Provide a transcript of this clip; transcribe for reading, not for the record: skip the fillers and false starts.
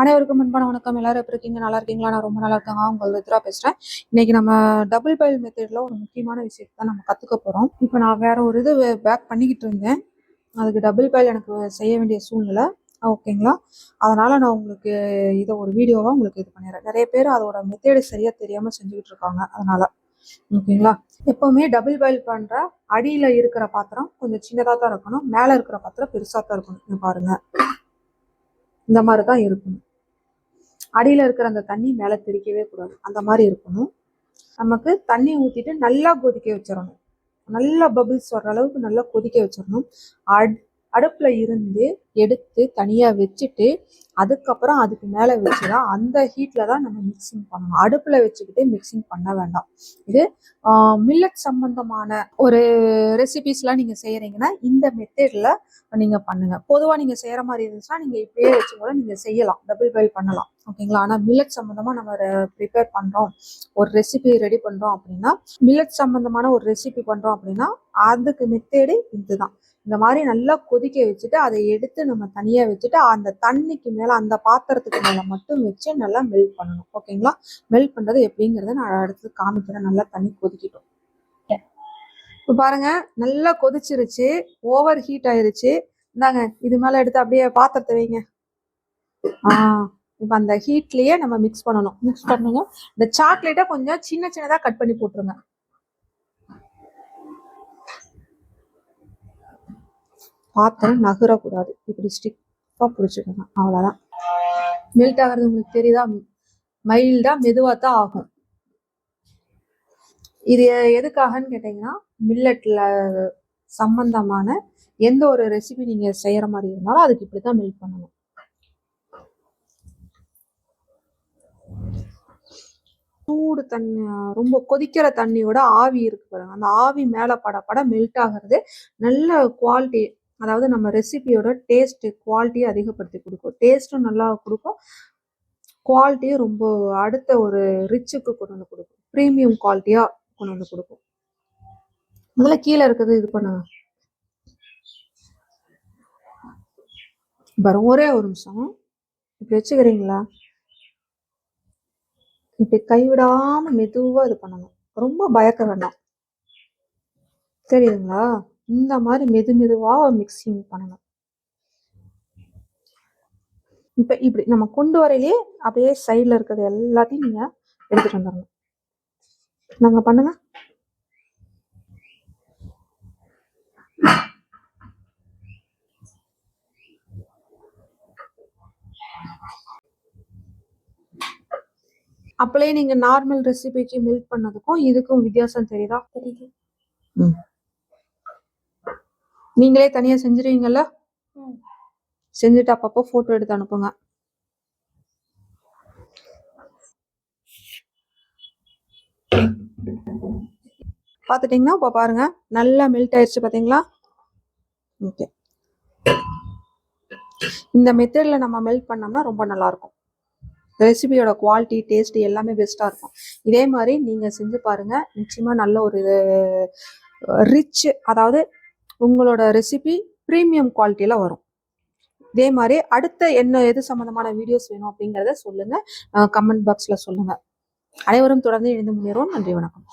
அனைவருக்கும் அன்பான வணக்கம். எல்லாரும் எப்படி இருக்கீங்க? நல்லா இருக்கீங்களா? நான் ரொம்ப நல்லா இருக்கேங்க. உங்கள் ருத்ரா பேசுறேன். இன்னைக்கு நம்ம டபுள் பாயில் மெத்தட்ல ஒரு முக்கியமான விஷயத்தை தான் நம்ம கத்துக்க போறோம். இப்போ நான் வேற ஒரு இது பேக் பண்ணிக்கிட்டு இருந்தேன். அதுக்கு டபுள் பாயில் எனக்கு செய்ய வேண்டிய சூழ்நிலை. ஓகேங்களா? அதனால நான் உங்களுக்கு இதை ஒரு வீடியோவா உங்களுக்கு இது பண்ணிடுறேன். நிறைய பேர் அதோட மெத்தேடு சரியா தெரியாம செஞ்சுக்கிட்டு இருக்காங்க. அதனால ஓகேங்களா? எப்பவுமே டபுள் பாயில் பண்ற அடியில இருக்கிற பாத்திரம் கொஞ்சம் சின்னதா தான் இருக்கணும். மேல இருக்கிற பாத்திரம் பெருசா தான் இருக்கணும். பாருங்க, இந்த மாதிரி தான் இருக்கணும். அடியில இருக்கிற அந்த தண்ணி மேல தெளிக்கவே கூடாது. அந்த மாதிரி இருக்கணும். நமக்கு தண்ணி ஊத்திட்டு நல்லா கொதிக்க வச்சிடணும். நல்லா பபிள்ஸ் வர்ற அளவுக்கு நல்லா கொதிக்க வச்சிடணும். அடுப்புல இருந்து எடுத்து தனியா வச்சுட்டு அதுக்கப்புறம் அதுக்கு மேல வச்சுதான் அந்த ஹீட்ல தான் நம்ம மிக்சிங் பண்ணணும். அடுப்புல வச்சுக்கிட்டு மிக்சிங் பண்ண வேண்டாம். இது மில்லட் சம்பந்தமான ஒரு ரெசிபிஸ்லாம் நீங்க செய்யறீங்கன்னா இந்த மெத்தட்ல நீங்க பண்ணுங்க. பொதுவா நீங்க செய்யற மாதிரி இருந்துச்சுன்னா நீங்க இப்படியே வச்சு கூட நீங்க செய்யலாம், டபுள் பாயில் பண்ணலாம். ஓகேங்களா? ஆனா மில்லட் சம்பந்தமா நம்ம ப்ரிப்பேர் பண்றோம், ஒரு ரெசிபி ரெடி பண்றோம் அப்படின்னா, மில்லட் சம்பந்தமான ஒரு ரெசிபி பண்றோம் அப்படின்னா அதுக்கு மெத்தேடு இதுதான். இந்த மாதிரி நல்லா கொதிக்க வச்சுட்டு அதை எடுத்து நம்ம தனியா வச்சுட்டு அந்த தண்ணிக்கு மேல அந்த பாத்திரத்துக்கு மேல மட்டும் வச்சு நல்லா மெல்ட் பண்ணணும். ஓகேங்களா? மெல்ட் பண்றது எப்படிங்கிறத நான் அடுத்து காமிக்கிறேன். நல்லா தண்ணி கொதிக்கட்டும். இப்போ பாருங்க, நல்லா கொதிச்சிருச்சு, ஓவர் ஹீட் ஆயிருச்சு. இந்தாங்க, இது மேல எடுத்து அப்படியே பாத்திரத்தை வைங்க. இப்போ அந்த ஹீட்லயே நம்ம மிக்ஸ் பண்ணணும். மிக்ஸ் பண்ணுங்க. இந்த சாக்லேட்டை கொஞ்சம் சின்ன சின்னதா கட் பண்ணி போட்டுருங்க. பாத்திரம் நகரக்கூடாது. இப்படி ஸ்டிக்கா பிடிச்சிக்கோங்க. அவ்வளவுதான். மெல்ட் ஆகிறது உங்களுக்கு தெரியுதா? மைல்டா மெதுவா தான் ஆகும். இது எதுக்காகன்னு கேட்டீங்கன்னா, மில்லட்ல சம்பந்தமான எந்த ஒரு ரெசிபி நீங்க செய்யற மாதிரி இருந்தாலும் அதுக்கு இப்படித்தான் மெல்ட் பண்ணணும். சூடு தண்ணி, ரொம்ப கொதிக்கிற தண்ணியோட ஆவி இருக்கு பாருங்க, அந்த ஆவி மேல பட மெல்ட் ஆகிறது நல்ல குவாலிட்டி, அதாவது நம்ம ரெசிபியோட டேஸ்ட் குவாலிட்டியை அதிகப்படுத்தி கொடுக்கும். டேஸ்ட்டும் நல்லா கொடுக்கும், குவாலிட்டியும் ரொம்ப அடுத்த ஒரு ரிச்சுக்கு கொண்டு வந்து கொடுக்கும். ப்ரீமியம் குவாலிட்டியா கொண்டு வந்து கொடுக்கும். முதல்ல கீழே இருக்கிறது இது பண்ணுங்க. வரும், ஒரே ஒரு நிமிஷம் இப்படி வச்சுக்கிறீங்களா? இப்படி கைவிடாம மெதுவா இது பண்ணணும். ரொம்ப பயக்க வேண்டாம். தெரியுதுங்களா? இந்த மாதிரி மெதுவா மிக்சிங் பண்ணணும். இப்ப இப்படி நம்ம கொண்டு வரையிலே அப்படியே சைட்ல இருக்கிறது எல்லாத்தையும் நீங்க எடுத்துட்டு வந்துடணும். நாங்க பண்ணுங்க. அப்படியே நீங்க நார்மல் ரெசிபிக்கு மில்க் பண்ணதுக்கும் இதுக்கும் வித்தியாசம் தெரியுதா? தெரியுது. நீங்களே தனியா செஞ்சிருவீங்கல்ல? செஞ்சுட்டு அப்பப்போ போட்டோ எடுத்து அனுப்புங்க. பாத்துட்டீங்கன்னா இப்ப பாருங்க, நல்லா மெல்ட் ஆயிடுச்சு. பாத்தீங்களா? ஓகே, இந்த மெத்தட்ல நம்ம மெல்ட் பண்ணோம்னா ரொம்ப நல்லா இருக்கும். ரெசிபியோட குவாலிட்டி டேஸ்ட் எல்லாமே பெஸ்டா இருக்கும். இதே மாதிரி நீங்க செஞ்சு பாருங்க, நிச்சயமா நல்ல ஒரு ரிச், அதாவது உங்களோட ரெசிபி ப்ரீமியம் குவாலிட்டியில வரும். இதே மாதிரி அடுத்த என்ன எது சம்பந்தமான வீடியோஸ் வேணும் அப்படிங்கிறத சொல்லுங்க, கமெண்ட் பாக்ஸ்ல சொல்லுங்க. அனைவரும் தொடர்ந்து இணைந்து முன்னேறுவோம். நன்றி, வணக்கம்.